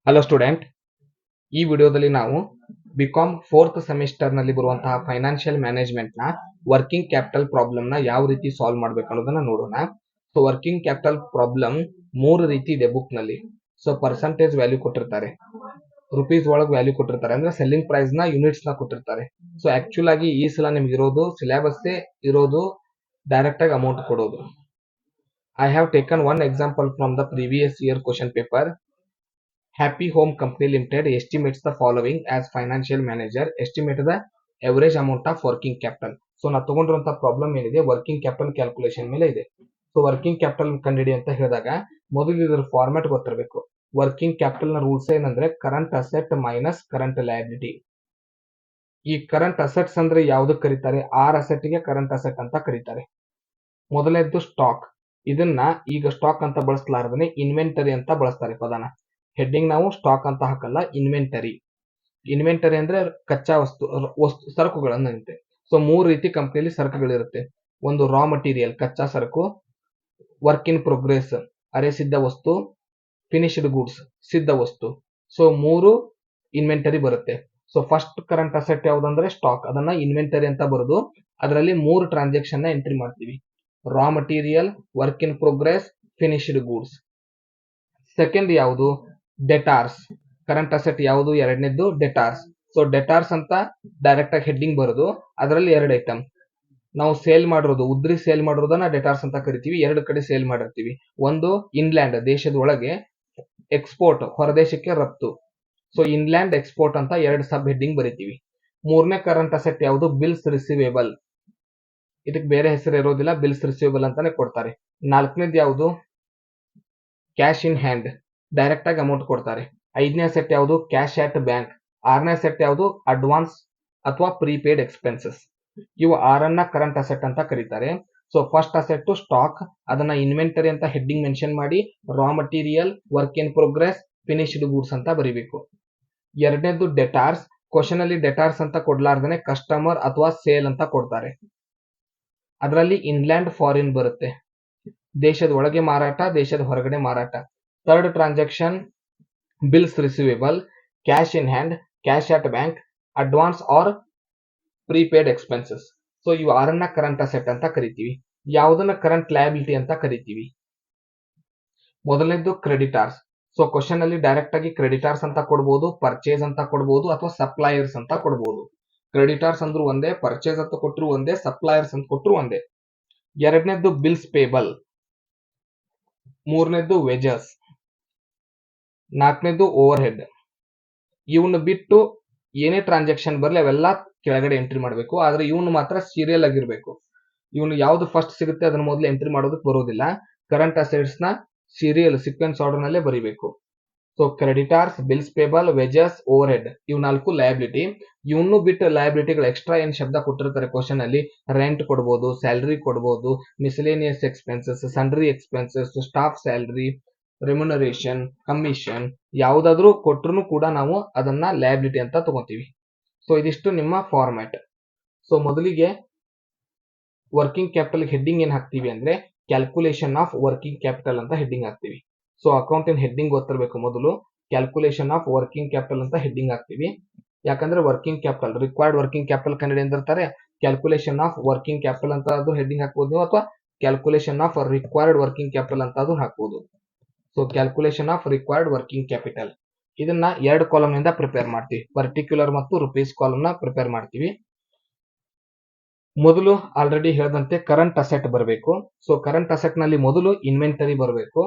Hello student, ಈ ವಿಡಿಯೋದಲ್ಲಿ ನಾವು ಬಿಕಾಮ್ 4th ಸೆಮಿಸ್ಟರ್ ನಲ್ಲಿ ಬರುವಂತಹ ಫೈನಾನ್ಷಿಯಲ್ ಮ್ಯಾನೇಜ್ಮೆಂಟ್ ನ ವರ್ಕಿಂಗ್ ಕ್ಯಾಪಿಟಲ್ ಪ್ರಾಬ್ಲಮ್ ನ ಯಾವ ರೀತಿ ಸಾಲ್ವ್ ಮಾಡಬೇಕು ಅನ್ನೋದನ್ನ ನೋಡೋಣ. ಸೊ ವರ್ಕಿಂಗ್ ಕ್ಯಾಪಿಟಲ್ ಪ್ರಾಬ್ಲಮ್ ಮೂರು ರೀತಿ ಇದೆ ಬುಕ್ ನಲ್ಲಿ. ಸೊ ಪರ್ಸೆಂಟೇಜ್ ವ್ಯಾಲ್ಯೂ ಕೊಟ್ಟಿರ್ತಾರೆ, ರುಪೀಸ್ ಒಳಗೆ ವ್ಯಾಲ್ಯೂ ಕೊಟ್ಟಿರ್ತಾರೆ, ಅಂದ್ರೆ ಸೆಲ್ಲಿಂಗ್ ಪ್ರೈಸ್ ನ ಯೂನಿಟ್ಸ್ ನ ಕೊಟ್ಟಿರ್ತಾರೆ. ಸೊ ಆಕ್ಚುಲ್ ಆಗಿ ಈ ಸಲ ನಿಮ್ಗೆ ಇರೋದು ಸಿಲೆಬಸ್ ಇರೋದು ಡೈರೆಕ್ಟ್ ಆಗಿ ಅಮೌಂಟ್ ಕೊಡೋದು. I have taken one example from the previous year question paper. Happy Home Company Limited estimates the following as financial manager. Estimate the average amount of working capital. So ನಾವು ತಗೊಂಡಿರುವಂತ problem ಏನಿದೆ working capital calculation ಮೇಲೆ ಇದೆ. So working capital ಕಂಡಿಡಿ ಅಂತ ಹೇಳಿದಾಗ ಮೊದಲು ಇದರ format ಗೊತ್ತಿರಬೇಕು. Working capital ನ ರೂಲ್ಸ್ ಏನಂದ್ರೆ current asset minus current liability. ಈ ಕರೆಂಟ್ ಅಸೆಟ್ಸ್ ಅಂದ್ರೆ ಯಾವ್ದಕ್ಕೆ ಕರೀತಾರೆ? ಆರ್ ಅಸೆಟ್ ಗೆ ಕರೆಂಟ್ ಅಸೆಟ್ ಅಂತ ಕರೀತಾರೆ. ಮೊದಲನೇದ್ದು ಸ್ಟಾಕ್. ಇದನ್ನ ಈಗ ಸ್ಟಾಕ್ ಅಂತ ಬಳಸಲಾರದೇ ಇನ್ವೆಂಟರಿ ಅಂತ ಬಳಸ್ತಾರೆ ಪದನ. ಹೆಡ್ಡಿಂಗ್ ನಾವು ಸ್ಟಾಕ್ ಅಂತ ಹಾಕಲ್ಲ, ಇನ್ವೆಂಟರಿ. ಇನ್ವೆಂಟರಿ ಅಂದ್ರೆ ಕಚ್ಚಾ ವಸ್ತು ಸರಕುಗಳನ್ನಂತೆ. ಸೊ ಮೂರು ರೀತಿ ಕಂಪ್ನಿಯಲ್ಲಿ ಸರಕುಗಳಿರುತ್ತೆ. ಒಂದು ರಾ ಮಟೀರಿಯಲ್ ಕಚ್ಚಾ ಸರಕು, ವರ್ಕ್ ಇನ್ ಪ್ರೋಗ್ರೆಸ್ ಅರೆ ಸಿದ್ಧ ವಸ್ತು, ಫಿನಿಶ್ಡ್ ಗೂಡ್ಸ್ ಸಿದ್ಧ ವಸ್ತು. ಸೊ ಮೂರು ಇನ್ವೆಂಟರಿ ಬರುತ್ತೆ. ಸೊ ಫಸ್ಟ್ ಕರೆಂಟ್ ಅಸೆಟ್ ಯಾವ್ದಂದ್ರೆ ಸ್ಟಾಕ್. ಅದನ್ನ ಇನ್ವೆಂಟರಿ ಅಂತ ಬರೋದು. ಅದರಲ್ಲಿ ಮೂರು ಟ್ರಾನ್ಸಾಕ್ಷನ್ ನ ಎಂಟ್ರಿ ಮಾಡ್ತೀವಿ: raw material, work in progress, finished goods. Second ಯಾವುದು? ಡೆಟಾರ್ಸ್. ಕರೆಂಟ್ ಅಸೆಟ್ ಯಾವುದು? ಎರಡನೇದ್ದು ಡೆಟಾರ್ಸ್. ಸೊ ಡೆಟಾರ್ಸ್ ಅಂತ ಡೈರೆಕ್ಟ್ ಆಗಿ ಹೆಡ್ಡಿಂಗ್ ಬರೋದು. ಅದರಲ್ಲಿ ಎರಡು ಐಟಮ್ ನಾವು ಸೇಲ್ ಮಾಡಿರೋದು, ಉದ್ರಿ ಸೇಲ್ ಮಾಡಿರೋದನ್ನ ಡೆಟಾರ್ಸ್ ಅಂತ ಕರಿತೀವಿ. ಎರಡು ಕಡೆ ಸೇಲ್ ಮಾಡಿರ್ತೀವಿ. ಒಂದು ಇನ್ಲ್ಯಾಂಡ್ ದೇಶದ ಒಳಗೆ, ಎಕ್ಸ್ಪೋರ್ಟ್ ಹೊರದೇಶಕ್ಕೆ ರಫ್ತು. ಸೊ ಇನ್ಲ್ಯಾಂಡ್ ಎಕ್ಸ್ಪೋರ್ಟ್ ಅಂತ ಎರಡು ಸಬ್ ಹೆಡ್ಡಿಂಗ್ ಬರಿತೀವಿ. ಮೂರನೇ ಕರೆಂಟ್ ಅಸೆಟ್ ಯಾವುದು? Bills receivable. ಇದಕ್ಕೆ ಬೇರೆ ಹೆಸರು ಇರೋದಿಲ್ಲ, ಬಿಲ್ಸ್ ರಿಸೀವೇಬಲ್ ಅಂತಾನೆ ಕೊಡ್ತಾರೆ. ನಾಲ್ಕನೇದು ಯಾವುದು? ಕ್ಯಾಶ್ ಇನ್ ಹ್ಯಾಂಡ್, ಡೈರೆಕ್ಟ್ ಆಗಿ ಅಮೌಂಟ್ ಕೊಡ್ತಾರೆ. ಐದನೇ ಅಸೆಟ್ ಯಾವುದು? Cash at bank. ಆರನೇ ಅಸೆಟ್ ಯಾವುದು? ಅಡ್ವಾನ್ಸ್ ಅಥವಾ ಪ್ರೀಪೇಡ್ ಎಕ್ಸ್ಪೆನ್ಸಸ್. ಇವು ಆರನ್ನ ಕರೆಂಟ್ ಅಸೆಟ್ ಅಂತ ಕರೀತಾರೆ. ಸೊ ಫಸ್ಟ್ ಅಸೆಟ್ ಸ್ಟಾಕ್, ಅದನ್ನ ಇನ್ವೆಂಟರಿ ಅಂತ ಹೆಡ್ಡಿಂಗ್ ಮೆನ್ಷನ್ ಮಾಡಿ ರಾ material, work in progress, finished goods ಅಂತ ಬರೀಬೇಕು. ಎರಡನೇದು ಡೆಟಾರ್ಸ್. ಕ್ವಶನ್ ಅಲ್ಲಿ ಡೆಟಾರ್ಸ್ ಅಂತ ಕೊಡ್ಲಾರ್ದೇನೆ ಕಸ್ಟಮರ್ ಅಥವಾ ಸೇಲ್ ಅಂತ ಕೊಡ್ತಾರೆ. ಅದರಲ್ಲಿ ಇನ್ಲ್ಯಾಂಡ್, ಫಾರಿನ್ ಬರುತ್ತೆ. ದೇಶದ ಒಳಗೆ ಮಾರಾಟ, ದೇಶದ ಹೊರಗಡೆ ಮಾರಾಟ. Third transaction bills receivable, cash in hand, cash at bank, advance or prepaid expenses. So ಇವು ಆರನ್ನ ಕರೆಂಟ್ ಅಸೆಟ್ ಅಂತ ಕರಿತೀವಿ. ಯಾವುದನ್ನ ಕರೆಂಟ್ ಲಯಬಿಲಿಟಿ ಅಂತ ಕರಿತೀವಿ? ಮೊದಲನೇದು ಕ್ರೆಡಿಟಾರ್ಸ್. ಸೊ ಕ್ವಶನ್ ಅಲ್ಲಿ ಡೈರೆಕ್ಟ್ ಆಗಿ ಕ್ರೆಡಿಟಾರ್ಸ್ ಅಂತ ಕೊಡಬಹುದು, ಪರ್ಚೇಸ್ ಅಂತ ಕೊಡಬಹುದು, ಅಥವಾ ಸಪ್ಲೈಯರ್ಸ್ ಅಂತ ಕೊಡಬಹುದು. ಕ್ರೆಡಿಟಾರ್ಸ್ ಅಂದ್ರೂ ಒಂದೇ, ಪರ್ಚೇಸ್ ಅಂತ ಕೊಟ್ಟರು ಒಂದೇ, ಸಪ್ಲೈಯರ್ಸ್ ಅಂತ ಕೊಟ್ಟರು ಒಂದೇ. ಎರಡನೇದು ಬಿಲ್ಸ್ ಪೇಬಲ್. ಮೂರನೇದು ವೇಜಸ್. ನಾಲ್ಕನೇದು ಓವರ್ ಹೆಡ್. ಇವನ್ನ ಬಿಟ್ಟು ಏನೇ ಟ್ರಾನ್ಸಾಕ್ಷನ್ ಬರಲಿ ಅವೆಲ್ಲ ಕೆಳಗಡೆ ಎಂಟ್ರಿ ಮಾಡಬೇಕು. ಆದ್ರೆ ಇವನು ಮಾತ್ರ ಸೀರಿಯಲ್ ಆಗಿರ್ಬೇಕು. ಇವನು ಯಾವ್ದು ಫಸ್ಟ್ ಸಿಗುತ್ತೆ ಅದನ್ನ ಮೊದಲು ಎಂಟ್ರಿ ಮಾಡೋದಕ್ಕೆ ಬರೋದಿಲ್ಲ. ಕರೆಂಟ್ ಅಸೆಟ್ಸ್ ನ ಸೀರಿಯಲ್ ಸೀಕ್ವೆನ್ಸ್ ಆರ್ಡರ್ ನಲ್ಲೇ ಬರೀಬೇಕು. So creditors, bills payable, wages, over head, ಇವು ನಾಲ್ಕು ಲಯಬಿಲಿಟಿ. ಇವನು ಬಿಟ್ಟು ಲಯಬಿಲಿಟಿಗಳು ಎಕ್ಸ್ಟ್ರಾ ಏನ್ ಶಬ್ದ ಕೊಟ್ಟಿರ್ತಾರೆ ಕ್ವಶನ್ ಅಲ್ಲಿ, ರೆಂಟ್ ಕೊಡಬಹುದು, ಸ್ಯಾಲರಿ ಕೊಡಬಹುದು, miscellaneous expenses, sundry expenses, staff salary, remuneration, commission, ಯಾವ್ದಾದ್ರು ಕೊಟ್ಟರು ಕೂಡ ನಾವು ಅದನ್ನ ಲಯಬಿಲಿಟಿ ಅಂತ ತಗೋತೀವಿ. ಸೊ ಇದಿಷ್ಟು ನಿಮ್ಮ ಫಾರ್ಮ್ಯಾಟ್. ಸೊ ಮೊದಲಿಗೆ ವರ್ಕಿಂಗ್ ಕ್ಯಾಪಿಟಲ್ ಹೆಡ್ಡಿಂಗ್ ಏನ್ ಹಾಕ್ತಿವಿ ಅಂದ್ರೆ ಕ್ಯಾಲ್ಕುಲೇಷನ್ ಆಫ್ ವರ್ಕಿಂಗ್ ಕ್ಯಾಪಿಟಲ್ ಅಂತ ಹೆಡ್ಡಿಂಗ್ ಹಾಕ್ತಿವಿ. ಸೊ ಅಕೌಂಟಿನ ಹೆಡ್ಡಿಂಗ್ ಗೊತ್ತಿರಬೇಕು. ಮೊದಲು ಕ್ಯಾಲ್ಕುಲೇಷನ್ ಆಫ್ ವರ್ಕಿಂಗ್ ಕ್ಯಾಪಿಟಲ್ ಅಂತ ಹೆಡ್ಡಿಂಗ್ ಹಾಕ್ತಿವಿ. ಯಾಕಂದ್ರೆ working capital, required working capital Kannada ಎಂದಿರ್ತಾರೆ, ಕ್ಯಾಲ್ಕುಲೇಷನ್ ಆಫ್ ವರ್ಕಿಂಗ್ ಕ್ಯಾಪಿಟಲ್ ಅಂತ ಅದು ಹೆಡ್ಡಿಂಗ್ ಹಾಕ್ಬೋದು, ಅಥವಾ calculation of required working capital ಅಂತ ಅದು ಹಾಕ್ಬೋದು. So calculation of required working capital ಇದನ್ನ ಎರಡು ಕಾಲಮ್ ನಿಂದ ಪ್ರಿಪೇರ್ ಮಾಡ್ತೀವಿ. ಪರ್ಟಿಕ್ಯುಲರ್ ಮತ್ತು ರುಪೀಸ್ ಕಾಲಮ್ ನ ಪ್ರಿಪೇರ್ ಮಾಡ್ತೀವಿ. ಮೊದಲು ಆಲ್ರೆಡಿ ಹೇಳಿದಂತೆ ಕರೆಂಟ್ ಅಸೆಟ್ ಬರಬೇಕು. ಸೊ ಕರೆಂಟ್ ಅಸೆಟ್ ನಲ್ಲಿ ಮೊದಲು ಇನ್ವೆಂಟರಿ ಬರಬೇಕು.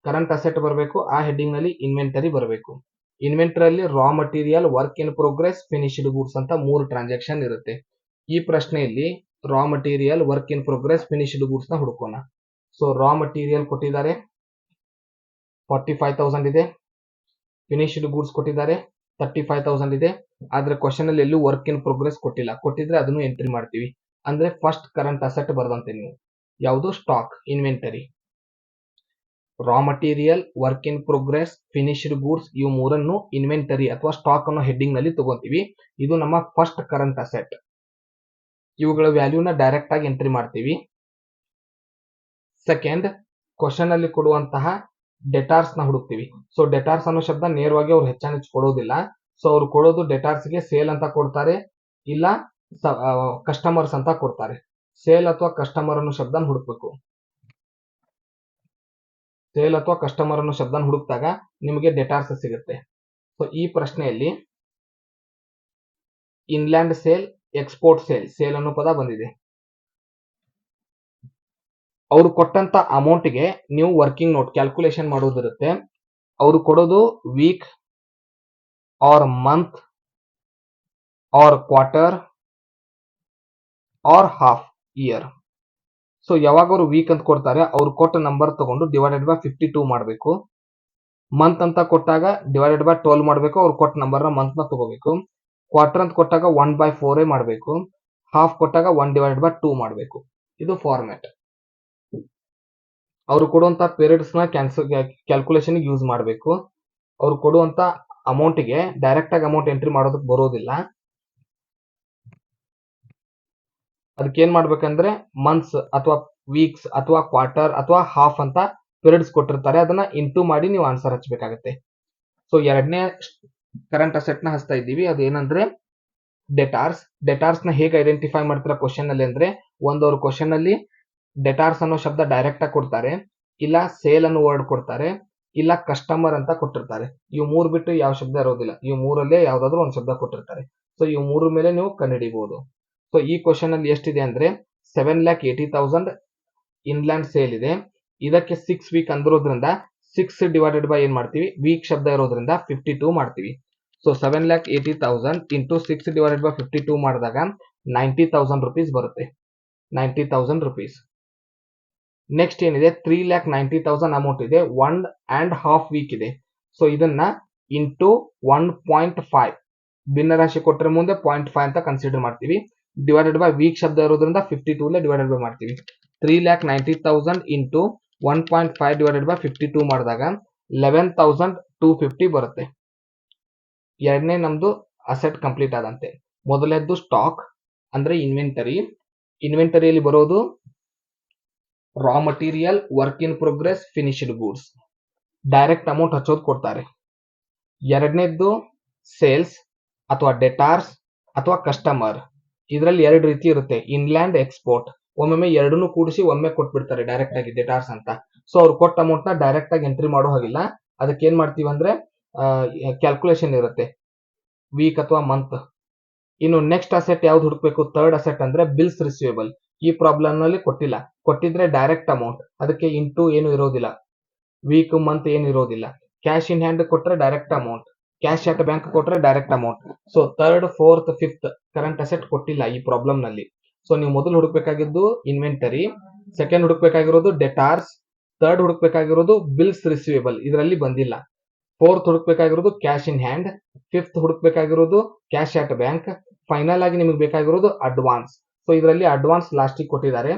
ಕರೆಂಟ್ ಅಸೆಟ್ ಬರಬೇಕು, ಆ ಹೆಡ್ಡಿಂಗ್ ನಲ್ಲಿ ಇನ್ವೆಂಟರಿ ಬರಬೇಕು. ಇನ್ವೆಂಟರಿ ಅಲ್ಲಿ raw material, work in progress, finished goods ಅಂತ ಮೂರು ಟ್ರಾನ್ಸಾಕ್ಷನ್ ಇರುತ್ತೆ. ಈ ಪ್ರಶ್ನೆಯಲ್ಲಿ ರಾ material, work in progress, finished goods ನ ಹುಡುಕೋಣ. ಸೊ ರಾ ಮಟೀರಿಯಲ್ ಕೊಟ್ಟಿದ್ದಾರೆ 45,000 ಇದೆ. ಫಿನಿಶ್ಡ್ ಗೂಡ್ಸ್ ಕೊಟ್ಟಿದ್ದಾರೆ 35,000 ಇದೆ. ಆದ್ರೆ ಕ್ವಶನ್ ಅಲ್ಲಿ ಎಲ್ಲೂ ವರ್ಕ್ ಇನ್ ಪ್ರೋಗ್ರೆಸ್ ಕೊಟ್ಟಿಲ್ಲ. ಕೊಟ್ಟಿದ್ರೆ ಅದನ್ನು ಎಂಟ್ರಿ ಮಾಡ್ತೀವಿ. ಅಂದ್ರೆ ಫಸ್ಟ್ ಕರೆಂಟ್ ಅಸೆಟ್ ಬರದಂತೆ ನೀವು ಯಾವುದು? Stock, inventory. Ra material, work in progress, finished goods, ಇವು ಮೂರನ್ನು ಇನ್ವೆಂಟರಿ ಅಥವಾ ಸ್ಟಾಕ್ ಅನ್ನೋ ಹೆಡ್ಡಿಂಗ್ ನಲ್ಲಿ ತಗೋತೀವಿ. ಇದು ನಮ್ಮ ಫಸ್ಟ್ ಕರೆಂಟ್ ಅಸೆಟ್. ಇವುಗಳ ವ್ಯಾಲ್ಯೂನ ಡೈರೆಕ್ಟ್ ಆಗಿ ಎಂಟ್ರಿ ಮಾಡ್ತೀವಿ. ಸೆಕೆಂಡ್, ಕ್ವಶನ್ ಅಲ್ಲಿ ಕೊಡುವಂತಹ ಡೆಟಾರ್ಸ್ ನ ಹುಡುಕ್ತಿವಿ. ಸೊ ಡೆಟಾರ್ಸ್ ಅನ್ನೋ ಶಬ್ದ ನೇರವಾಗಿ ಅವ್ರು ಹೆಚ್ಚಾನ್ ಹೆಚ್ಚು ಕೊಡೋದಿಲ್ಲ. ಸೊ ಅವ್ರು ಕೊಡೋದು ಡೆಟಾರ್ಸ್ ಗೆ ಸೇಲ್ ಅಂತ ಕೊಡ್ತಾರೆ, ಇಲ್ಲ ಕಸ್ಟಮರ್ಸ್ ಅಂತ ಕೊಡ್ತಾರೆ. ಸೇಲ್ ಅಥವಾ ಕಸ್ಟಮರ್ ಅನ್ನೋ ಶಬ್ದನ ಹುಡುಕ್ಬೇಕು. ಸೇಲ್ ಅಥವಾ ಕಸ್ಟಮರ್ ಅನ್ನೋ ಶಬ್ದನ ಹುಡುಕ್ದಾಗ ನಿಮಗೆ ಡೆಟಾರ್ಸ್ ಸಿಗುತ್ತೆ. ಸೊ ಈ ಪ್ರಶ್ನೆಯಲ್ಲಿ inland sale, export sale, sale ಅನ್ನೋ ಪದ ಬಂದಿದೆ. ಅವರು ಕೊಟ್ಟಂತ ಅಮೌಂಟ್ಗೆ ನೀವು ವರ್ಕಿಂಗ್ ನೋಟ್ ಕ್ಯಾಲ್ಕುಲೇಷನ್ ಮಾಡೋದಿರುತ್ತೆ. ಅವರು ಕೊಡೋದು week or month or quarter or half year. So ಯಾವಾಗ ಅವರು ವೀಕ್ ಅಂತ ಕೊಡ್ತಾರೆ, ಅವ್ರು ಕೊಟ್ಟ ನಂಬರ್ ತಗೊಂಡು ಡಿವೈಡೆಡ್ ಬೈ 52 ಮಾಡಬೇಕು. ಮಂತ್ ಅಂತ ಕೊಟ್ಟಾಗ ಡಿವೈಡೆಡ್ ಬೈ 12 ಮಾಡಬೇಕು. ಅವ್ರು ಕೊಟ್ಟ ನಂಬರ್ ನ ಮಂತ್ ನ ತಗೋಬೇಕು. ಕ್ವಾರ್ಟರ್ ಅಂತ ಕೊಟ್ಟಾಗ 1/4 ಮಾಡಬೇಕು. ಹಾಫ್ ಕೊಟ್ಟಾಗ 1/2 ಮಾಡಬೇಕು. ಇದು ಫಾರ್ಮ್ಯಾಟ್. ಅವ್ರು ಕೊಡುವಂತ ಪೀರಿಯಡ್ಸ್ ನ ಕ್ಯಾಲ್ಕುಲೇಷನ್ ಯೂಸ್ ಮಾಡಬೇಕು. ಅವ್ರು ಕೊಡುವಂತ ಅಮೌಂಟ್ಗೆ ಡೈರೆಕ್ಟ್ ಆಗಿ ಅಮೌಂಟ್ ಎಂಟ್ರಿ ಮಾಡೋದಕ್ಕೆ ಬರೋದಿಲ್ಲ. ಅದಕ್ಕೆ ಏನ್ ಮಾಡ್ಬೇಕಂದ್ರೆ ಮಂತ್ಸ್ ಅಥವಾ ವೀಕ್ಸ್ ಅಥವಾ ಕ್ವಾರ್ಟರ್ ಅಥವಾ ಹಾಫ್ ಅಂತ ಪೀರಿಯಡ್ಸ್ ಕೊಟ್ಟಿರ್ತಾರೆ, ಅದನ್ನ ಇಂಟು ಮಾಡಿ ನೀವು ಆನ್ಸರ್ ಹಚ್ಚಬೇಕಾಗತ್ತೆ. ಸೊ ಎರಡನೇ ಕರೆಂಟ್ ಅಸೆಟ್ ನ ಹಚ್ತಾ ಇದ್ದೀವಿ. ಅದು ಏನಂದ್ರೆ ಡೆಟಾರ್ಸ್. ಡೆಟಾರ್ಸ್ ನ ಹೇಗೆ ಐಡೆಂಟಿಫೈ ಮಾಡ್ತಾರೆ ಕ್ವಶನ್ ಅಲ್ಲಿ ಅಂದ್ರೆ, ಒಂದವ್ರು ಕ್ವಶನ್ ಅಲ್ಲಿ ಡೆಟಾರ್ಸ್ ಅನ್ನೋ ಶಬ್ದ ಡೈರೆಕ್ಟ್ ಆಗಿ ಕೊಡ್ತಾರೆ, ಇಲ್ಲ ಸೇಲ್ ಅನ್ನೋ ವರ್ಡ್ ಕೊಡ್ತಾರೆ, ಇಲ್ಲ ಕಸ್ಟಮರ್ ಅಂತ ಕೊಟ್ಟಿರ್ತಾರೆ. ಇವು ಮೂರು ಬಿಟ್ಟು ಯಾವ ಶಬ್ದ ಇರೋದಿಲ್ಲ. ಇವು ಮೂರಲ್ಲೇ ಯಾವ್ದಾದ್ರು ಒಂದು ಶಬ್ದ ಕೊಟ್ಟಿರ್ತಾರೆ. ಸೊ ಇವು ಮೂರ ಮೇಲೆ ನೀವು ಕಂಡುಹಿಡಿಬಹುದು. ಸೊ ಈ ಕ್ವಶನ್ ಅಲ್ಲಿ ಎಷ್ಟಿದೆ ಅಂದ್ರೆ 7,80,000 ಇನ್ಲ್ಯಾಂಡ್ ಸೇಲ್ ಇದೆ. ಇದಕ್ಕೆ 6 ವೀಕ್ ಅಂದಿರೋದ್ರಿಂದ 6 ಡಿವೈಡೆಡ್ ಬೈ ಏನ್ ಮಾಡ್ತೀವಿ, ವೀಕ್ ಶಬ್ದ ಇರೋದ್ರಿಂದ 52 ಮಾಡ್ತೀವಿ. ಸೊ 7,80,000 ಇಂಟು 6 ಡಿವೈಡೆಡ್ ಬೈ 52 ಮಾಡಿದಾಗ 90,000 ರುಪೀಸ್ ಬರುತ್ತೆ. 90,000 ರುಪೀಸ್. ನೆಕ್ಸ್ಟ್ ಏನಿದೆ, 3,90,000 ಅಮೌಂಟ್ ಇದೆ. 1.5 ವೀಕ್ ಇದೆ. ಸೊ ಇದನ್ನ ಇಂಟು 1.5 ಭಿನ್ನರಾಶಿ ಕೊಟ್ಟರೆ ಮುಂದೆ 0.5 ಅಂತ ಕನ್ಸಿಡರ್ ಮಾಡ್ತೀವಿ. ಡಿವೈಡೆಡ್ ಬೈ ವೀಕ್ ಶಬ್ದ ಇರೋದ್ರಿಂದ 52 ಡಿವೈಡೆಡ್ ಬೈ ಮಾಡ್ತೀವಿ. 3,90,000 ಇಂಟು 1.5 ಡಿವೈಡೆಡ್ ಬೈ 52 ಮಾಡಿದಾಗ 11,250 ಬರುತ್ತೆ. ಎರಡನೇ ನಮ್ದು ಅಸೆಟ್ ಕಂಪ್ಲೀಟ್ ಆದಂತೆ. ಮೊದಲನೇದ್ದು ಸ್ಟಾಕ್ ಅಂದ್ರೆ ಇನ್ವೆಂಟರಿ. ಇನ್ವೆಂಟರಿಯಲ್ಲಿ ಬರೋದು ರಾ material, work in progress, finished goods. Direct amount ಹಚ್ಚೋದು ಕೊಡ್ತಾರೆ. ಎರಡನೇದ್ದು ಸೇಲ್ಸ್ ಅಥವಾ ಡೆಟಾರ್ಸ್ ಅಥವಾ ಕಸ್ಟಮರ್. ಇದರಲ್ಲಿ ಎರಡು ರೀತಿ ಇರುತ್ತೆ, ಇನ್ಲ್ಯಾಂಡ್, ಎಕ್ಸ್ಪೋರ್ಟ್. ಒಮ್ಮೊಮ್ಮೆ ಎರಡನ್ನೂ ಕೂಡಿಸಿ ಒಮ್ಮೆ ಕೊಟ್ಬಿಡ್ತಾರೆ ಡೈರೆಕ್ಟ್ ಆಗಿ ಡೆಟಾರ್ಸ್ ಅಂತ. ಸೊ ಅವ್ರು ಕೊಟ್ಟ ಅಮೌಂಟ್ ನ ಡೈರೆಕ್ಟ್ ಆಗಿ ಎಂಟ್ರಿ ಮಾಡೋ ಹಾಗಿಲ್ಲ. ಅದಕ್ಕೆ ಏನ್ ಮಾಡ್ತೀವಿ ಅಂದ್ರೆ ಕ್ಯಾಲ್ಕುಲೇಷನ್ ಇರುತ್ತೆ, ವೀಕ್ ಅಥವಾ ಮಂತ್. ಇನ್ನು ನೆಕ್ಸ್ಟ್ ಅಸೆಟ್ ಯಾವ್ದು ಹುಡುಕ್ಬೇಕು, ಥರ್ಡ್ ಅಸೆಟ್ ಅಂದ್ರೆ ಬಿಲ್ಸ್ ರಿಸೀವೇಬಲ್. ಈ ಪ್ರಾಬ್ಲಮ್ ನಲ್ಲಿ ಕೊಟ್ಟಿಲ್ಲ. ಕೊಟ್ಟಿದ್ರೆ ಡೈರೆಕ್ಟ್ ಅಮೌಂಟ್, ಅದಕ್ಕೆ ಇಂಟು ಏನು ಇರೋದಿಲ್ಲ, ವೀಕ್ ಮಂತ್ ಏನು ಇರೋದಿಲ್ಲ. ಕ್ಯಾಶ್ ಇನ್ ಹ್ಯಾಂಡ್ ಕೊಟ್ರೆ direct amount, cash at bank ಕೊಟ್ರೆ direct amount. So third, fourth, fifth current asset ಕೊಟ್ಟಿಲ್ಲ ಈ ಪ್ರಾಬ್ಲಮ್ ನಲ್ಲಿ. ಸೊ ನೀವು ಮೊದಲು ಹುಡುಕ್ಬೇಕಾಗಿದ್ದು ಇನ್ವೆಂಟರಿ, ಸೆಕೆಂಡ್ ಹುಡುಕ್ಬೇಕಾಗಿರೋದು ಡೆಟಾರ್ಸ್, ಥರ್ಡ್ ಹುಡುಕ್ಬೇಕಾಗಿರೋದು ಬಿಲ್ಸ್ ರಿಸೀವೇಬಲ್, ಇದರಲ್ಲಿ ಬಂದಿಲ್ಲ. ಫೋರ್ತ್ ಹುಡುಕ್ಬೇಕಾಗಿರೋದು ಕ್ಯಾಶ್ ಇನ್ ಹ್ಯಾಂಡ್, ಫಿಫ್ತ್ ಹುಡುಕ್ಬೇಕಾಗಿರೋದು ಕ್ಯಾಶ್ ಅಟ್ ಬ್ಯಾಂಕ್, ಫೈನಲ್ ಆಗಿ ನಿಮಗೆ ಬೇಕಾಗಿರೋದು ಅಡ್ವಾನ್ಸ್. ಸೊ ಇದರಲ್ಲಿ ಅಡ್ವಾನ್ಸ್ ಲಾಸ್ಟಿಗೆ ಕೊಟ್ಟಿದ್ದಾರೆ.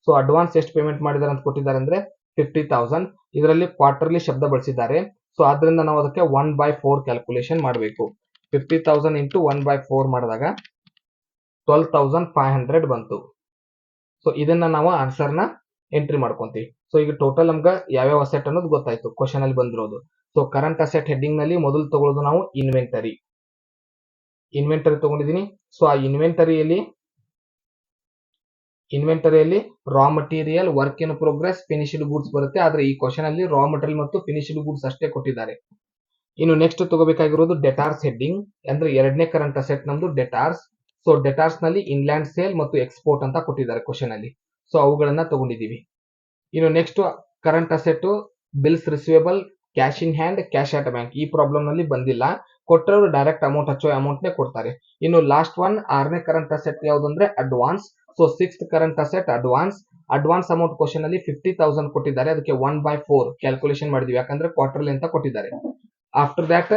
ಸೊ ಅಡ್ವಾನ್ಸ್ ಎಷ್ಟು ಪೇಮೆಂಟ್ ಮಾಡಿದ್ದಾರೆ ಅಂತ ಕೊಟ್ಟಿದ್ದಾರೆ ಅಂದ್ರೆ 50,000. ಇದರಲ್ಲಿ ಕ್ವಾರ್ಟರ್ಲಿ ಶಬ್ದ ಬಳಸಿದ್ದಾರೆ. ಸೊ ಆದ್ರಿಂದ ನಾವು ಅದಕ್ಕೆ 1/4 ಕ್ಯಾಲ್ಕುಲೇಷನ್ ಮಾಡಬೇಕು. 50,000 ಇಂಟು 1/4 ಮಾಡಿದಾಗ 12,500 ಬಂತು. ಸೊ ಇದನ್ನ ನಾವು ಆನ್ಸರ್ ನ ಎಂಟ್ರಿ ಮಾಡ್ಕೊಂತೀವಿ. ಸೊ ಈಗ ಟೋಟಲ್ ನಮ್ಗೆ ಯಾವ್ಯಾವ ಅಸೆಟ್ ಅನ್ನೋದು ಗೊತ್ತಾಯ್ತು ಕ್ವಶನ್ ಅಲ್ಲಿ ಬಂದಿರೋದು. ಸೊ ಕರೆಂಟ್ ಅಸೆಟ್ ಹೆಡ್ಡಿಂಗ್ ನಲ್ಲಿ ಮೊದಲು ತಗೊಳ್ಳೋದು ನಾವು ಇನ್ವೆಂಟರಿ. ಇನ್ವೆಂಟರಿ ತಗೊಂಡಿದ್ದೀನಿ. ಸೊ ಆ ಇನ್ವೆಂಟರಿಯಲ್ಲಿ raw material, work in progress, finished goods ಬರುತ್ತೆ. ಆದ್ರೆ ಈ ಕ್ವಶನ್ ಅಲ್ಲಿ ರಾ ಮಟೀರಿಯಲ್ ಮತ್ತು ಫಿನಿಶ್ಡ್ ಗೂಡ್ಸ್ ಅಷ್ಟೇ ಕೊಟ್ಟಿದ್ದಾರೆ. ಇನ್ನು ನೆಕ್ಸ್ಟ್ ತಗೋಬೇಕಾಗಿರೋದು ಡೆಟಾರ್ಸ್ ಹೆಡ್ಡಿಂಗ್, ಅಂದ್ರೆ ಎರಡನೇ ಕರೆಂಟ್ ಅಸೆಟ್ ನಮ್ದು ಡೆಟಾರ್ಸ್. ಸೊ ಡೆಟಾರ್ಸ್ ನಲ್ಲಿ ಇನ್ಲ್ಯಾಂಡ್ ಸೇಲ್ ಮತ್ತು ಎಕ್ಸ್ಪೋರ್ಟ್ ಅಂತ ಕೊಟ್ಟಿದ್ದಾರೆ ಕ್ವಶನ್ ಅಲ್ಲಿ. ಸೊ ಅವುಗಳನ್ನ ತಗೊಂಡಿದ್ದೀವಿ. ಇನ್ನು next current asset bills receivable, cash in hand, cash at bank. ಈ ಪ್ರಾಬ್ಲಮ್ ನಲ್ಲಿ ಬಂದಿಲ್ಲ. ಕೊಟ್ಟರು ಡೈರೆಕ್ಟ್ ಅಮೌಂಟ್ ಹಚ್ಚೋ ಅಮೌಂಟ್ ನೇ ಕೊಡ್ತಾರೆ. ಇನ್ನು ಲಾಸ್ಟ್ ಒನ್, ಆರನೇ ಕರೆಂಟ್ ಅಸೆಟ್ ಯಾವ್ದಂದ್ರೆ advance. So sixth current asset advance. Advance amount question ಅಲ್ಲಿ 50,000 ಕೊಟ್ಟಿದ್ದಾರೆ. ಅದಕ್ಕೆ 1/4 ಕ್ಯಾಲ್ಕುಲೇಷನ್ ಮಾಡಿದ್ವಿ, ಯಾಕಂದ್ರೆ ಕ್ವಾರ್ಟರ್ಲಿ ಅಂತ ಕೊಟ್ಟಿದ್ದಾರೆ. After that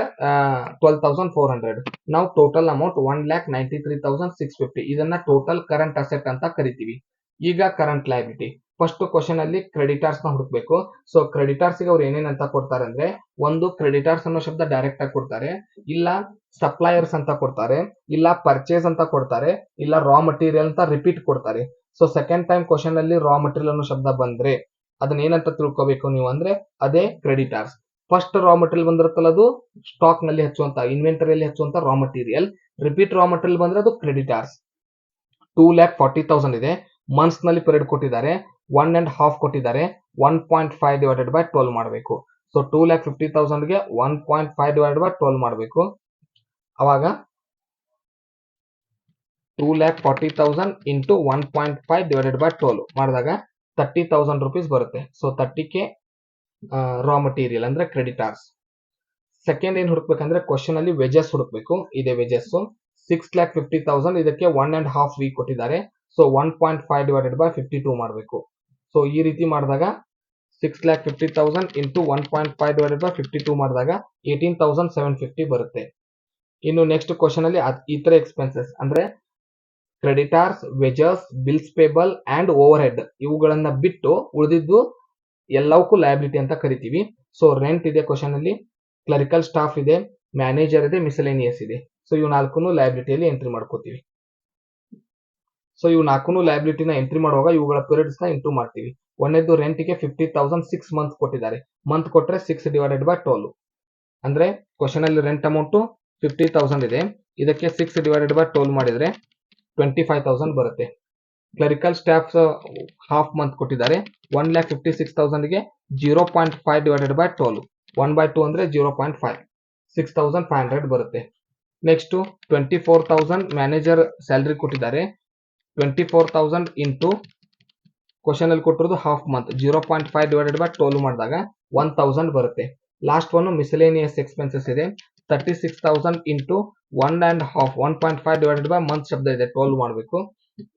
12,400. ನಾವು ಟೋಟಲ್ ಅಮೌಂಟ್ 1,93,650. ಇದನ್ನ ಟೋಟಲ್ ಕರೆಂಟ್ ಅಸೆಟ್ ಅಂತ ಕರಿತೀವಿ. ಈಗ ಕರೆಂಟ್ ಲಯಬಿಲಿಟಿ. ಫಸ್ಟ್ ಕ್ವಶನ್ ಅಲ್ಲಿ ಕ್ರೆಡಿಟಾರ್ಸ್ ನ ಹುಡುಕ್ಬೇಕು. ಸೊ ಕ್ರೆಡಿಟಾರ್ಸ್ ಗೆ ಅವ್ರು ಏನೇನ್ ಅಂತ ಕೊಡ್ತಾರೆ ಅಂದ್ರೆ, ಒಂದು ಕ್ರೆಡಿಟಾರ್ಸ್ ಅನ್ನೋ ಶಬ್ದ ಡೈರೆಕ್ಟ್ ಆಗಿ ಕೊಡ್ತಾರೆ, ಇಲ್ಲ ಸಪ್ಲೈಯರ್ಸ್ ಅಂತ ಕೊಡ್ತಾರೆ, ಇಲ್ಲ ಪರ್ಚೇಸ್ ಅಂತ ಕೊಡ್ತಾರೆ, ಇಲ್ಲ ರಾ ಮಟೀರಿಯಲ್ ಅಂತ ರಿಪೀಟ್ ಕೊಡ್ತಾರೆ. ಸೊ ಸೆಕೆಂಡ್ ಟೈಮ್ ಕ್ವಶನ್ ಅಲ್ಲಿ ರಾ ಮಟೀರಿಯಲ್ ಅನ್ನೋ ಶಬ್ದ ಬಂದ್ರೆ ಅದನ್ನ ಏನಂತ ತಿಳ್ಕೊಬೇಕು ನೀವು ಅಂದ್ರೆ ಅದೇ ಕ್ರೆಡಿಟಾರ್ಸ್. ಫಸ್ಟ್ ರಾ ಮಟೀರಿಯಲ್ ಬಂದಿರುತ್ತಲ್ಲ ಅದು ಸ್ಟಾಕ್ ನಲ್ಲಿ ಹಚ್ಚುವಂತ ಇನ್ವೆಂಟರಿಯಲ್ಲಿ ಹಚ್ಚುವಂತ raw material. Repeat raw material ಬಂದ್ರೆ ಅದು ಕ್ರೆಡಿಟಾರ್ಸ್. 2,40,000 ಇದೆ. ಮಂತ್ಸ್ ನಲ್ಲಿ ಪೀರಿಯಡ್ ಕೊಟ್ಟಿದ್ದಾರೆ, 1.5 ಕೊಟ್ಟಿದ್ದಾರೆ. 1.5 ಡಿವೈಡೆಡ್ ಬೈ 12 ಮಾಡಬೇಕು. ಸೊ 2,50,000 ಗೆ 1.5 ಡಿವೈಡೆಡ್ ಬೈ 12 ಮಾಡಬೇಕು. ಅವಾಗ 2,40,000 ಇಂಟು 1.5 ಡಿವೈಡೆಡ್ ಬೈ 12 ಮಾಡಿದಾಗ 30,000 rupees ಬರುತ್ತೆ. ಸೊ 30K ರಾ ಮಟೀರಿಯಲ್ ಅಂದ್ರೆ ಕ್ರೆಡಿಟಾರ್ಸ್. ಸೆಕೆಂಡ್ ಏನ್ ಹುಡುಕ್ಬೇಕಂದ್ರೆ ಕ್ವಶನ್ ಅಲ್ಲಿ ವೇಜಸ್ ಹುಡುಕ್ಬೇಕು. ಇದೆ ವೇಜಸ್ 6,50,000 ಇದಕ್ಕೆ 1.5 ವೀಕ್ ಕೊಟ್ಟಿದ್ದಾರೆ. ಸೊ 1.5 ಡಿವೈಡೆಡ್ ಬೈ 52 ಮಾಡಬೇಕು. ಸೊ ಈ ರೀತಿ ಮಾಡಿದಾಗ 6,50,000 ಇಂಟು 1.5 ಡಿವೈಡೆಡ್ ಬೈ 52 ಮಾಡಿದಾಗ 18,750 ಬರುತ್ತೆ. ಇನ್ನು ನೆಕ್ಸ್ಟ್ ಕ್ವಶನ್ ಅಲ್ಲಿ ಇತರ ಎಕ್ಸ್ಪೆನ್ಸಸ್ ಅಂದ್ರೆ creditors, wages, bills payable and over head ಇವುಗಳನ್ನ ಬಿಟ್ಟು ಉಳಿದಿದ್ದು ಎಲ್ಲವಕ್ಕೂ ಲಯಬಿಲಿಟಿ ಅಂತ ಕರಿತೀವಿ. ಸೊ ರೆಂಟ್ ಇದೆ ಕ್ವಶನ್ ಅಲ್ಲಿ, ಕ್ಲರಿಕಲ್ ಸ್ಟಾಫ್ ಇದೆ, ಮ್ಯಾನೇಜರ್ ಇದೆ, ಮಿಸಲೇನಿಯಸ್ ಇದೆ. ಸೊ ಇವು ನಾಲ್ಕು ಲಯಬಿಲಿಟಿಯಲ್ಲಿ ಎಂಟ್ರಿ ಮಾಡ್ಕೋತೀವಿ. ಸೊ ಇವು ನಾಲ್ಕು ಲಯಬಿಲಿಟಿನ ಎಂಟ್ರಿ ಮಾಡುವಾಗ ಇವುಗಳ ಪೀರಿಯಡ್ಸ್ ನ ಇಂಟು ಮಾಡ್ತೀವಿ. ಒಂದೇದು ರೆಂಟ್ಗೆ 50,000 6 ಮಂತ್ ಕೊಟ್ಟಿದ್ದಾರೆ. ಮಂತ್ ಕೊಟ್ರೆ 6 ಡಿವೈಡೆಡ್ ಬೈ 12 ಅಂದ್ರೆ ಕ್ವಶನ್ ಅಲ್ಲಿ ರೆಂಟ್ ಅಮೌಂಟ್ 50,000 ಇದೆ. ಇದಕ್ಕೆ 6 ಡಿವೈಡೆಡ್ ಬೈ 12 ಮಾಡಿದ್ರೆ 25,000 ಬರುತ್ತೆ. ಕ್ಲರಿಕಲ್ ಸ್ಟಾಫ್ ಹಾಫ್ ಮಂತ್ ಕೊಟ್ಟಿದ್ದಾರೆ. 1,56,000 ಗೆ 0.5 ಡಿವೈಡೆಡ್ ಬೈ 12 1/2 ಅಂದ್ರೆ 0.5 6,500 ಬರುತ್ತೆ. ನೆಕ್ಸ್ಟ್ 24,000 ಮ್ಯಾನೇಜರ್ ಸ್ಯಾಲರಿ ಕೊಟ್ಟಿದ್ದಾರೆ. 24,000 ಇಂಟು ಕ್ವಶನ್ ಅಲ್ಲಿ ಕೊಟ್ಟಿರೋದು ಹಾಫ್ ಮಂತ್ 0.5 ಡಿವೈಡೆಡ್ ಬೈ 12 ಮಾಡಿದಾಗ 1,000 ಬರುತ್ತೆ. ಲಾಸ್ಟ್ ಒನ್ ಮಿಸಲೇನಿಯಸ್ ಎಕ್ಸ್ಪೆನ್ಸಸ್ ಇದೆ. 36,000 ಇಂಟು 1.5 ಡಿವೈಡೆಡ್ ಬೈ ಮಂತ್ ಶಬ್ದ ಇದೆ 12 ಮಾಡಬೇಕು.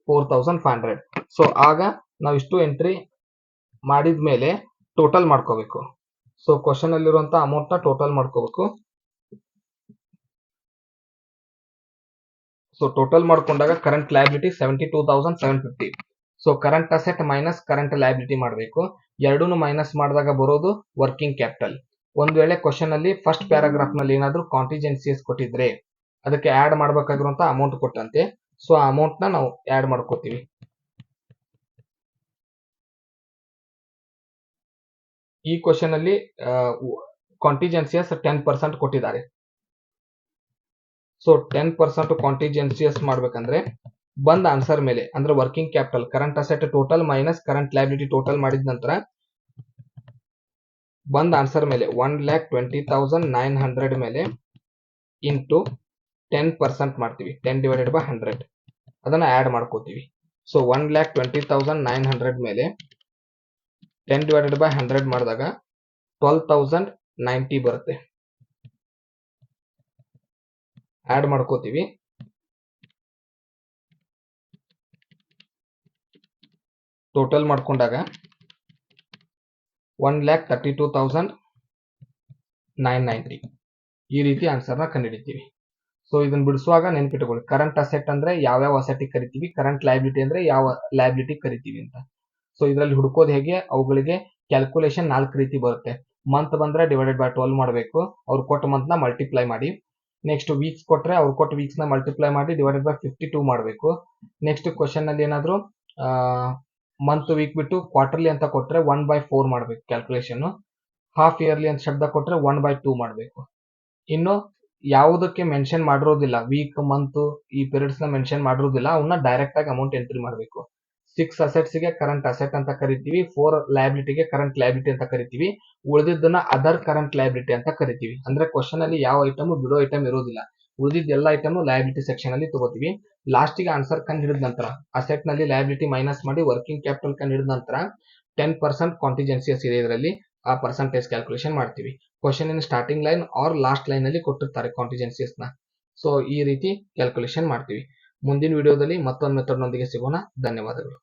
4,500. ಸೊ ಆಗ ನಾವು ಇಷ್ಟು ಎಂಟ್ರಿ ಮಾಡಿದ ಮೇಲೆ ಟೋಟಲ್ ಮಾಡ್ಕೋಬೇಕು. ಸೊ ಕ್ವಶನ್ ಅಲ್ಲಿರುವಂತ ಅಮೌಂಟ್ ನ ಟೋಟಲ್ ಮಾಡ್ಕೋಬೇಕು. ಸೊ ಟೋಟಲ್ ಮಾಡ್ಕೊಂಡಾಗ current liability 72,750. So current asset minus current liability ಮಾಡಬೇಕು. ಎರಡೂನು ಮೈನಸ್ ಮಾಡಿದಾಗ ಬರೋದು ವರ್ಕಿಂಗ್ ಕ್ಯಾಪಿಟಲ್. ಒಂದ್ ವೇಳೆ ಕ್ವಶನ್ ಅಲ್ಲಿ ಫಸ್ಟ್ ಪ್ಯಾರಾಗ್ರಾಫ್ ನಲ್ಲಿ ಏನಾದ್ರೂ ಕಾಂಟಿಜೆನ್ಸಿಯಸ್ ಕೊಟ್ಟಿದ್ರೆ ಅದಕ್ಕೆ ಆಡ್ ಮಾಡಬೇಕಾಗಿರುವಂತ ಅಮೌಂಟ್ ಕೊಟ್ಟಂತೆ. ಸೊ ಆ ಅಮೌಂಟ್ ನ ನಾವು ಆಡ್ ಮಾಡ್ಕೋತೀವಿ. ಈ ಕ್ವಶನ್ ಅಲ್ಲಿ ಕಾಂಟಿಜೆನ್ಸಿಯಸ್ 10% ಕೊಟ್ಟಿದ್ದಾರೆ. ಸೊ 10% ಕಾಂಟಿಜೆನ್ಸಿಯಸ್ ಮಾಡ್ಬೇಕಂದ್ರೆ ಬಂದ ಆನ್ಸರ್ ಮೇಲೆ ಅಂದ್ರೆ working capital current asset total minus current liability total ಮಾಡಿದ ನಂತರ ಬಂದ ಆನ್ಸರ್ ಮೇಲೆ 1,20,900 ಮೇಲೆ ಇಂಟು 10% ಮಾಡ್ತೀವಿ. 10 ಡಿವೈಡೆಡ್ ಬೈ 100 ಅದನ್ನ ಆಡ್ ಮಾಡ್ಕೋತೀವಿ. ಸೊ 1,20,900 ಮೇಲೆ 10 ಡಿವೈಡೆಡ್ ಬೈ 100 ಮಾಡಿದಾಗ 12,090 ಬರುತ್ತೆ. ಆಡ್ ಮಾಡ್ಕೋತೀವಿ. ಟೋಟಲ್ ಮಾಡ್ಕೊಂಡಾಗ 1,32,990 ಈ ರೀತಿ ಆನ್ಸರ್ ನ ಕಂಡುಹಿಡಿತೀವಿ. ಸೊ ಇದನ್ನ ಬಿಡಿಸುವಾಗ ನೆನ್ಪಿಟ್ಕೊಳ್ಳಿ, ಕರೆಂಟ್ ಅಸೆಟ್ ಅಂದ್ರೆ ಯಾವ್ಯಾವ ಅಸೆಟ್ ಕರಿತೀವಿ, ಕರೆಂಟ್ ಲಯಬಿಲಿಟಿ ಅಂದ್ರೆ ಯಾವ ಲಯಬಿಲಿಟಿ ಕರಿತೀವಿ ಅಂತ. ಸೊ ಇದರಲ್ಲಿ ಹುಡುಕೋದು ಹೇಗೆ, ಅವುಗಳಿಗೆ ಕ್ಯಾಲ್ಕುಲೇಷನ್ 4 ರೀತಿ ಬರುತ್ತೆ. ಮಂತ್ ಬಂದ್ರೆ ಡಿವೈಡೆಡ್ ಬೈ 12 ಮಾಡಬೇಕು, ಅವ್ರು ಕೊಟ್ಟ ಮಂತ್ ನ ಮಲ್ಟಿಪ್ಲೈ ಮಾಡಿ. ನೆಕ್ಸ್ಟ್ ವೀಕ್ಸ್ ಕೊಟ್ರೆ ಅವ್ರು ಕೊಟ್ಟ ವೀಕ್ಸ್ ನ ಮಲ್ಟಿಪ್ಲೈ ಮಾಡಿ ಡಿವೈಡೆಡ್ ಬೈ 52 ಮಾಡಬೇಕು. ನೆಕ್ಸ್ಟ್ ಕ್ವಶನ್ ಅಲ್ಲಿ ಏನಾದ್ರು ಮಂತ್ ವೀಕ್ ಬಿಟ್ಟು ಕ್ವಾರ್ಟರ್ಲಿ ಅಂತ ಕೊಟ್ರೆ 1/4 ಮಾಡಬೇಕು ಕ್ಯಾಲ್ಕುಲೇಷನ್. ಹಾಫ್ ಇಯರ್ಲಿ ಅಂತ ಶಬ್ದ ಕೊಟ್ರೆ 1/2 ಮಾಡಬೇಕು. ಇನ್ನು ಯಾವುದಕ್ಕೆ ಮೆನ್ಷನ್ ಮಾಡಿರೋದಿಲ್ಲ, ವೀಕ್ ಮಂತ್ ಈ ಪೀರಿಯಡ್ಸ್ ನ ಮೆನ್ಷನ್ ಮಾಡಿರೋದಿಲ್ಲ, ಅವನ್ನ ಡೈರೆಕ್ಟ್ ಆಗಿ ಅಮೌಂಟ್ ಎಂಟ್ರಿ ಮಾಡಬೇಕು. 6 ಅಸೆಟ್ಸ್ ಗೆ ಕರೆಂಟ್ ಅಸೆಟ್ ಅಂತ ಕರಿತೀವಿ, 4 ಲಯಬಿಲಿಟಿಗೆ ಕರೆಂಟ್ ಲಯಬಿಲಿಟಿ ಅಂತ ಕರಿತೀವಿ, ಉಳಿದಿದ್ದನ್ನ ಅದರ್ ಕರೆಂಟ್ ಲಯಬಿಲಿಟಿ ಅಂತ ಕರಿತೀವಿ. ಅಂದ್ರೆ ಕ್ವಶನ್ ಅಲ್ಲಿ ಯಾವ ಐಟಮ್ ಬಿಡೋ ಐಟಮ್ ಇರೋದಿಲ್ಲ, ಉಳಿದಿದ್ದ ಎಲ್ಲ ಐಟಮ್ ಲಯಬಿಲಿಟಿ ಸೆಕ್ಷನ್ ಅಲ್ಲಿ ತಗೋತೀವಿ. ಲಾಸ್ಟ್ ಗೆ ಆನ್ಸರ್ ಕಂಡು ಹಿಡಿದ ನಂತರ ಅಸೆಟ್ ನಲ್ಲಿ ಲಯಬಿಲಿಟಿ ಮೈನಸ್ ಮಾಡಿ ವರ್ಕಿಂಗ್ ಕ್ಯಾಪಿಟಲ್ ಕಂಡು ಹಿಡಿದ ನಂತರ 10% ಕಾಂಟಿಜೆನ್ಸಿಯಸ್ ಇದೆ ಇದರಲ್ಲಿ, ಆ ಪರ್ಸೆಂಟೇಜ್ ಕ್ಯಾಲ್ಕುಲೇಷನ್ ಮಾಡ್ತೀವಿ. Question in starting line or last line ಅಲ್ಲಿ ಕೊಟ್ಟಿರ್ತಾರೆ ಕಾಂಟಿಜೆನ್ಸಿಯಸ್ ನ. ಸೊ ಈ ರೀತಿ ಕ್ಯಾಲ್ಕುಲೇಷನ್ ಮಾಡ್ತೀವಿ. ಮುಂದಿನ ವಿಡಿಯೋದಲ್ಲಿ ಮತ್ತೊಂದು ಮೆಥಡ್ ನೊಂದಿಗೆ ಸಿಗೋಣ. ಧನ್ಯವಾದಗಳು.